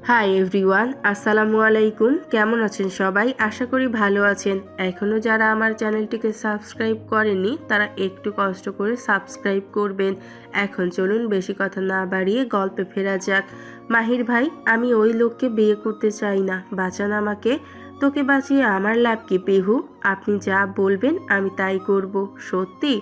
Hi everyone, আসসালামু আলাইকুম। কেমন আছেন সবাই? আশা করি ভালো আছেন। এখনও যারা আমার চ্যানেলটিকে সাবস্ক্রাইব করেননি তারা একটু কষ্ট করে সাবস্ক্রাইব করবেন। এখন চলুন বেশি কথা না বাড়িয়ে গল্পে ফেরা যাক। মাহির ভাই, আমি ওই লোককে বিয়ে করতে চাই না, বাঁচান আমাকে। তোকে বাঁচিয়ে আমার লাভ কি পিহু? আপনি যা বলবেন আমি তাই করব। সত্যি?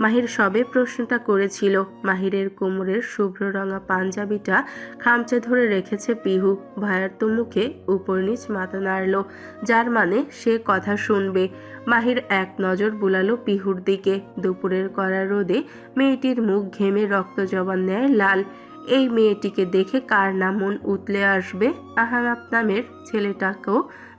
মাহির সবে প্রশ্নটা করেছিল। মাহিরের কোমরের শুভ্র রঙা পাঞ্জাবিটা খামচে ধরে রেখেছে পিহু। ভয়ার্ত মুখে উপর নিচ মাথা নাড়ল, যার মানে সে কথা শুনবে। মাহির এক নজর বুলালো পিহুর দিকে। দুপুরের কড়া রোদে মেয়েটির মুখ ঘেমে রক্ত জবান ন্যায় লাল। এই মেয়েটিকে দেখে কার না মন উতলে আসবে। আহানাত নামের ছেলেটাকেও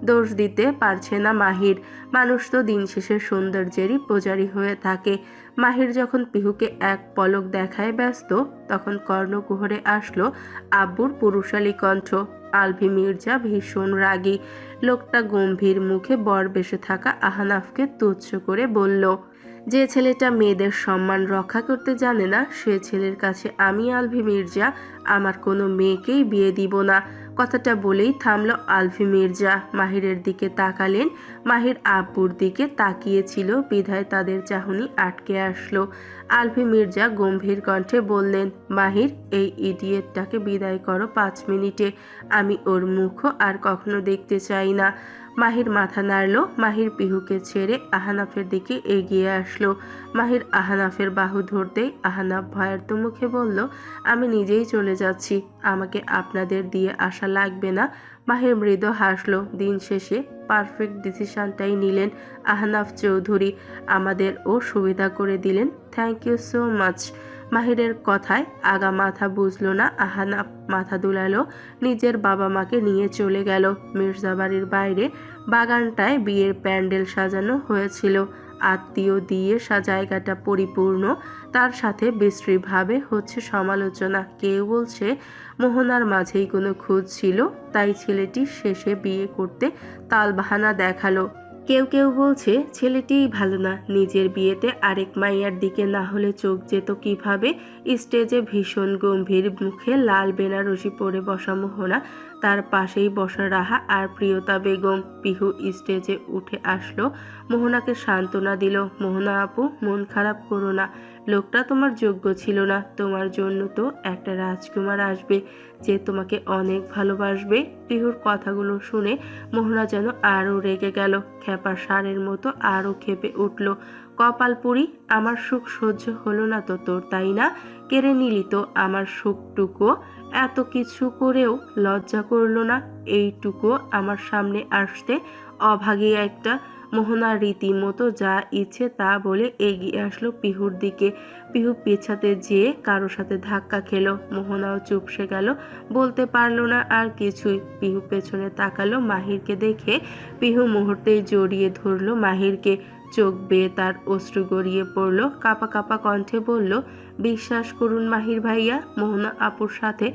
দোষ দিতে পারছে না মাহির। মানুষ তো দিন শেষে সৌন্দর্যেরই পূজারী হয়ে থাকে। মাহির যখন পিহুকে এক পলক দেখায় ব্যস্ত, তখন কর্ণকুহরে আসলো আব্বুর পুরুষালী কণ্ঠ। আলভি মির্জা ভীষণ রাগী। লোকটা গম্ভীর মুখে বর বেশে থাকা আহনাফকে তুচ্ছ করে বলল, যে ছেলেটা মেয়েদের সম্মান রক্ষা করতে জানে না, সে ছেলের কাছে আমি আলভি মির্জা আমার কোনো মেয়েকেই বিয়ে দিব না। কথাটা বলেই থামলো আলভি মির্জা। মাহিরের দিকে তাকালেন। মাহির আব্বুর দিকে তাকিয়েছিল বিধায় তাদের চাহনি আটকে আসলো। আলভি মির্জা গম্ভীর কণ্ঠে বললেন, মাহির, এই ইডিয়েটটাকে বিদায় করো 5 মিনিটে। আমি ওর মুখও আর কখনো দেখতে চাই না। মাহির মাথা নাড়ল। মাহির পিহুকে ছেড়ে আহনাফের দিকে এগিয়ে আসলো। মাহির আহনাফের বাহু ধরতেই আহনাফ ভয়ার্ত মুখে বলল, আমি নিজেই চলে যাচ্ছি, আমাকে আপনাদের দিয়ে আসা লাগবে না। মাহির মৃদু হাসলো। দিন শেষে পারফেক্ট ডিসিশনটাই নিলেন আহনাফ চৌধুরী। আমাদেরও সুবিধা করে দিলেন। Thank you so much. মাহিরের কথায় আগা মাথা বুঝলো না আহনাফ। মাথা দুলালো। নিজের বাবা মাকে নিয়ে চলে গেল। মির্জাবাড়ির বাইরে বাগানটায় বিয়ের প্যান্ডেল সাজানো হয়েছিল। আত্মীয় দিয়ে জায়গাটা পরিপূর্ণ। তার সাথে বিশ্রীভাবে হচ্ছে সমালোচনা। কেউ বলছে মোহনার মাঝেই কোনো খুঁত ছিল, তাই ছেলেটি শেষে বিয়ে করতে তালবাহানা দেখালো। কেউ কেউ বলছে ছেলেটিই ভালো না, নিজের বিয়েতে আরেক মাইয়ার দিকে না হলে চোখ যেত কিভাবে। স্টেজে ভীষণ গম্ভীর মুখে লাল বেনারসি পরে বসা মোহনা, তার পাশেই বসা রাহা আর প্রিয়তা বেগম। পিহু স্টেজে উঠে আসলো, মোহনাকে সান্ত্বনা দিল। মোহনা আপু, মন খারাপ করো না, লোকটা তোমার যোগ্য ছিল না। তোমার জন্য তো একটা রাজকুমার আসবে যে তোমাকে অনেক ভালোবাসবে। পিহুর কথাগুলো শুনে মোহনা যেন আরও রেগে গেল। খেপার ষাঁড়ের মতো আরও খেপে উঠল। কপালপুরি, আমার সুখ সহ্য হলো না তো তোর, তাই না? কেড়ে নিলি তো আমার সুখটুকু। এত কিছু করেও লজ্জা করলো না এইটুকু আমার সামনে আসতে? অভাগী একটা। মোহনা রীতিমতো যা ইচ্ছে তা বলে এগিয়ে আসলো পিহুর দিকে। পিহু পেছাতে যেয়ে কারো সাথে ধাক্কা খেলো। মোহনাও চুপসে গেল, বলতে পারলো না আর কিছুই। পিহু পেছনে তাকালো মাহিরকে দেখে। পিহু মুহূর্তেই জড়িয়ে ধরলো মাহিরকে। চোখ বেয়ে তার অশ্রু গড়িয়ে পড়ল। কাঁপা কাঁপা কণ্ঠে বলল, বিশ্বাস করুন মাহির ভাইয়া, মোহনা আপুর সাথে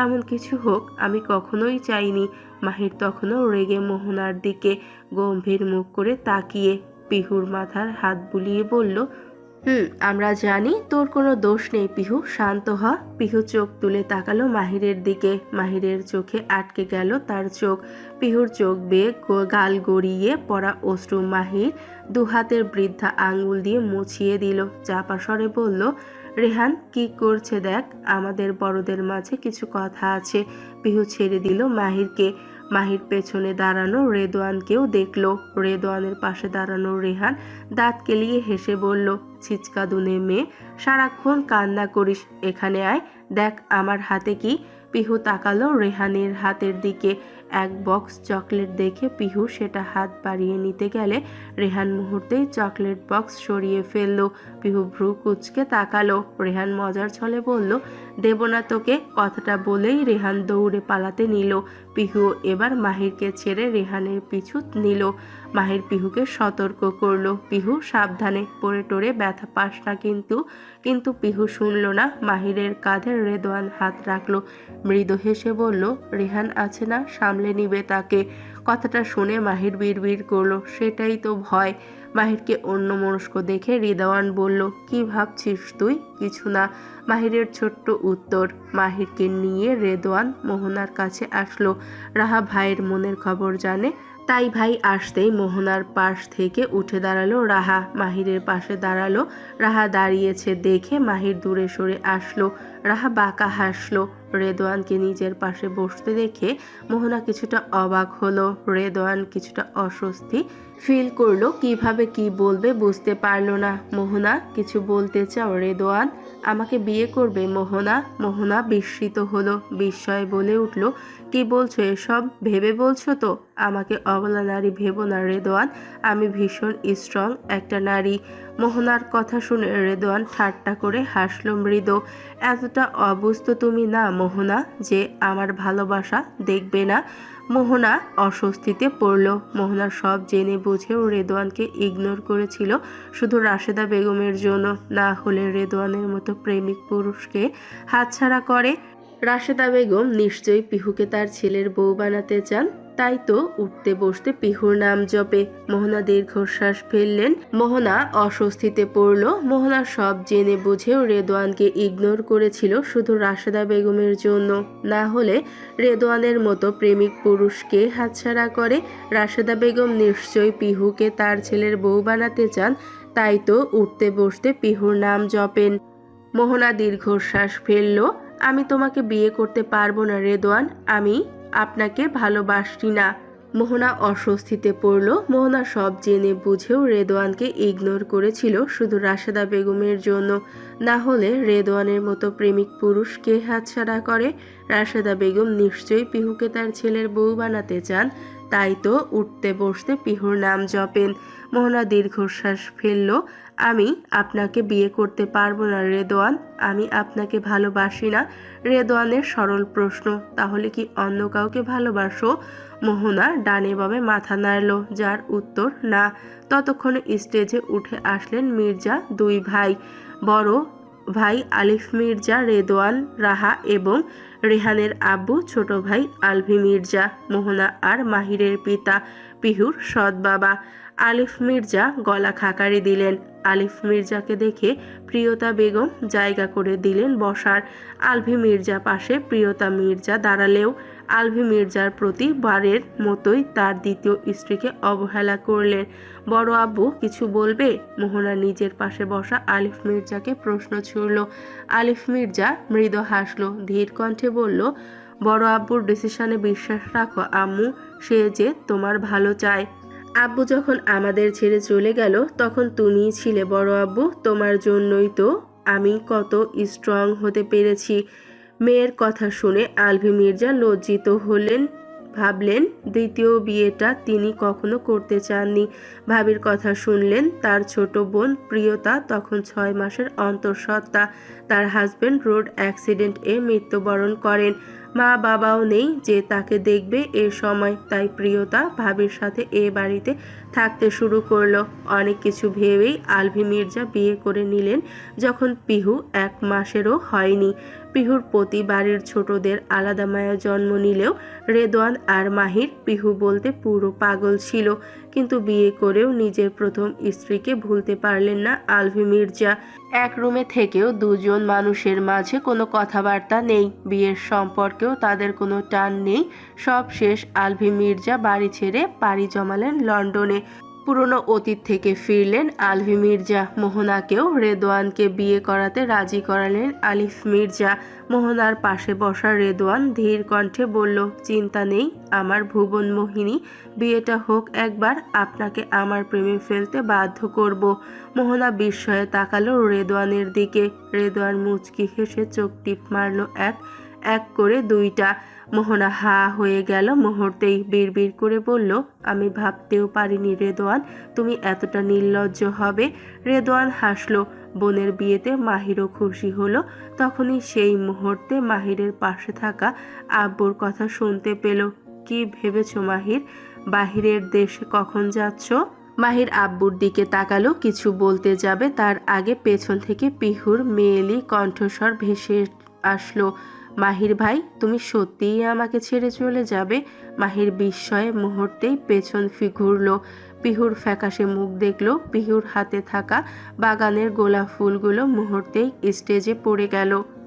এমন কিছু হোক আমি কখনোই চাইনি। মাহির তখনও রেগে মোহনার দিকে গম্ভীর মুখ করে তাকিয়ে। পিহুর মাথার হাত বুলিয়ে বলল, আমরা জানি তোর কোনো দোষ নেই পিহু, শান্ত হ। পিহু চোখ তুলে তাকালো মাহিরের দিকে। মাহিরের চোখে আটকে গেল তার চোখ। পিহুর চোখ বেয়ে গাল গড়িয়ে পড়া অশ্রু মাহির দুহাতের বৃদ্ধা আঙ্গুল দিয়ে মুছিয়ে দিল। চাপা স্বরে বলল, রেহান কি করছে দেখ, আমাদের বড়দের মাঝে কিছু কথা আছে। পিহু ছেড়ে দিল মাহিরকে। মাহির পেছনে দাঁড়ানো রেদওয়ানকেও দেখলো। রেদওয়ানের পাশে দাঁড়ানো রেহান দাঁত কেলিয়ে হেসে বলল, ছিচকাদুনে মেয়ে, সারাক্ষণ কান্না করিস, এখানে আয়, দেখ আমার হাতে কি। পিহু তাকালো রেহানের হাতের দিকে। এক বক্স চকলেট দেখে পিহু সেটা হাত বাড়িয়ে নিতে গেলে রেহান মুহূর্তেই চকলেট বক্স সরিয়ে ফেলল। পিহু ভ্রু কুচকে তাকালো। রেহান মজার ছলে বলল, দেব না তোকে। কথাটা বলেই রেহান দৌড়ে পালাতে নিল। পিহু এবার মাহিরকে ছেড়ে রেহানের পিছু নিল। মাহির পিহুকে সতর্ক করলো, পিহু সাবধানে, পড়ে টরে ব্যথা পাস না কিন্তু। কিন্তু পিহু শুনল না। মাহিরের কাঁধে রেদওয়ান হাত রাখলো। মৃদু হেসে বলল, রেহান আছে না, সামলে নিবে তাকে। কথাটা শুনে মাহির বিড়বিড় করলো, সেটাই তো ভয়। মাহিরকে অন্যমনস্ক দেখে রিদওয়ান বলল, কি ভাবছিস তুই? কিছু না। মাহিরের ছোট্ট উত্তর। মাহিরকে নিয়ে রেদওয়ান মোহনার কাছে আসলো। রাহা ভাইয়ের মনের খবর জানে, তাই ভাই আসতেই মোহনার পাশ থেকে উঠে দাঁড়ালো রাহা। মাহিরের পাশে দাঁড়ালো। রাহা দাঁড়িয়েছে দেখে মাহির দূরে সরে আসলো। রাহা বাঁকা হাসলো। রেদওয়ানকে নিজের পাশে বসতে দেখে মোহনা কিছুটা অবাক হলো। রেদওয়ান কিছুটা অস্বস্তি ফিল করলো, কিভাবে কি বলবে বুঝতে পারলো না। মোহনা, কিছু বলতে চাও রেদওয়ান? আমাকে বিয়ে করবে মোহনা? মোহনা বিস্মিত হলো, বিস্ময়ে বলে উঠল, কি বলছো এসব? ভেবে বলছো তো? আমাকে অবলা নারী ভেবো না রেদওয়ান, আমি ভীষণ স্ট্রং একটা নারী। মোহনার কথা শুনে রেদওয়ান ঠাট্টা করে হাসল মৃদু। এতটা অবুঝ তো তুমি না মোহনা যে আমার ভালোবাসা দেখবে না। মোহনা অস্বস্তিতে পড়ল। মোহনা সব জেনে বুঝেও রেদওয়ানকে ইগনোর করেছিল শুধু রাশেদা বেগমের জন্য, না হলে রেদওয়ানের মতো প্রেমিক পুরুষকে হাতছাড়া করে। রাশেদা বেগম নিশ্চয়ই পিহুকে তার ছেলের বউ বানাতে চান, তাই তো উঠতে বসতে পিহুর নাম জপে। মোহনা দীর্ঘশ্বাস ফেললেন। মোহনা অস্বস্তিতে পড়ল। মোহনা সব জেনে বুঝেও রেদওয়ানকে ইগনোর করেছিল শুধু রাশেদা বেগমের জন্য, না হলে রেদওয়ানের মতো প্রেমিক পুরুষকে হাতছাড়া করে। রাশেদা বেগম নিশ্চয়ই পিহুকে তার ছেলের বউ বানাতে চান, তাই তো উঠতে বসতে পিহুর নাম জপেন। মোহনা দীর্ঘশ্বাস ফেলল। আমি তোমাকে বিয়ে করতে পারবো না রেদওয়ান, আমি আপনাকে ভালোবাসি না। মোহনা অস্বস্তিতে পড়ল। মোহনা সব জেনে বুঝেও রেদওয়ানকে ইগনোর করেছিল শুধু রাশেদা বেগমের জন্য, না হলে রেদওয়ানের মতো প্রেমিক পুরুষকে হাতছাড়া করে। রাশেদা বেগম নিশ্চয়ই পিহুকে তার ছেলের বউ বানাতে চান, তাই তো উঠতে বসতে পিহুর নাম জপেন। মোহনা দীর্ঘশ্বাস ফেলল। আমি আপনাকে বিয়ে করতে পারবো না রেদওয়ান, আমি আপনাকে ভালোবাসি না। রেদওয়ানের সরল প্রশ্ন, তাহলে কি অন্য কাউকে ভালোবাসো? মোহনা ডানে বামে মাথা নাড়ল, যার উত্তর না। ততক্ষণে স্টেজে উঠে আসলেন মির্জা দুই ভাই। বড় ভাই আলিফ মির্জা, রেদওয়ান, রাহা এবং রেহানের আব্বু ছোট ভাই আলভি মির্জা, মোহনা আর মাহিরের পিতা, পিহুর সৎ বাবা। আলিফ মির্জা গলা খাকারি দিলেন। আলিফ মির্জাকে দেখে প্রিয়তা বেগম জায়গা করে দিলেন বসার। আলভি মির্জা পাশে প্রিয়তা মির্জা দাঁড়ালেও আলভি মির্জার প্রতি বারের মতোই তার দ্বিতীয় স্ত্রীকে অবহেলা করলেন। বড় আব্বু কিছু বলবে? মোহনা নিজের পাশে বসা আলিফ মির্জাকে প্রশ্ন ছুড়ল। আলিফ মির্জা মৃদু হাসল, ধীর কণ্ঠে বলল, বড় আব্বুর ডিসিশনে বিশ্বাস রাখো আম্মু, সে যে তোমার ভালো চায়। আব্বু যখন আমাদের ছেড়ে চলে গেল তখন তুমিই ছিলে বড় আব্বু, তোমার জন্যই তো আমি কত স্ট্রং হতে পেরেছি। মেয়ের কথা শুনে আলভি মির্জা লজ্জিত হলেন। ভাবলেন দ্বিতীয় বিয়েটা তিনি কখনো করতে চাননি। ভাবির কথা শুনলেন। তার ছোট বোন প্রিয়তা তখন 6 মাসের অন্তঃসত্ত্বা। তার হাজবেন্ড রোড অ্যাক্সিডেন্টে মৃত্যুবরণ করেন। মা বাবাও নেই যে তাকে দেখবে এ সময়, তাই প্রিয়তা ভাবির সাথে এ বাড়িতে থাকতে শুরু করলো। অনেক কিছু ভেবেই আলভি মির্জা বিয়ে করে নিলেন যখন পিহু 1 মাসেরও হয়নি। পিহুর প্রতি বাড়ির ছোটদের আলাদা মায়া জন্ম নিলেও রেদওয়ান আর মাহির পিহু বলতে পুরো পাগল ছিল, কিন্তু বিয়ে করেও নিজের প্রথম স্ত্রীকে ভুলতে পারলেন না আলভি মির্জা। এক রুমে থেকেও দুজন মানুষের মাঝে কোনো কথাবার্তা নেই, বিয়ের সম্পর্কেও তাদের কোনো টান নেই। সব শেষ, আলভি মির্জা বাড়ি ছেড়ে পাড়ি জমালেন লন্ডনে। পুরনো অতীত থেকে ফিরলেন আলভি মির্জা। মোহনাকেও রেদওয়ানকে বিয়ে করাতে রাজি করালেন আলিফ মির্জা। মোহনার পাশে বসা রেদওয়ান ধীর কণ্ঠে বলল, চিন্তা নেই আমার ভুবন মোহিনী, বিয়েটা হোক একবার, আপনাকে আমার প্রেমে ফেলতে বাধ্য করব। মোহনা বিস্ময়ে তাকালো রেদওয়ানের দিকে। রেদওয়ান মুচকি হেসে চোখ টিপ মারল এক এক করে 2টা। মোহনা হা হয়ে গেল মুহূর্তেই। বিড়বিড় করে বলল, আমি ভাবতেও পারিনি রেদওয়ান তুমি এতটা নির্লজ্জ হবে। রেদওয়ান হাসলো। বোনের বিয়েতে মাহিরও খুশি হলো। তখনই সেই মুহূর্তে মাহিরের পাশে থাকা আব্বুর কথা শুনতে পেল। কি ভেবেছো মাহির? বাহিরের দেশে কখন যাচ্ছ? মাহির আব্বুর দিকে তাকালো, কিছু বলতে যাবে তার আগে পেছন থেকে পিহুর মেয়েলি কণ্ঠস্বর ভেসে আসলো, মাহির ভাই তুমি সত্যিই আমাকে ছেড়ে চলে যাবে? মাহির বিস্ময়ে মুহূর্তেই পেছন ঘুরল। পিহুর ফ্যাকাশে মুখ দেখলো। পিহুর হাতে থাকা বাগানের গোলাপ ফুলগুলো মুহূর্তেই স্টেজে পড়ে গেল।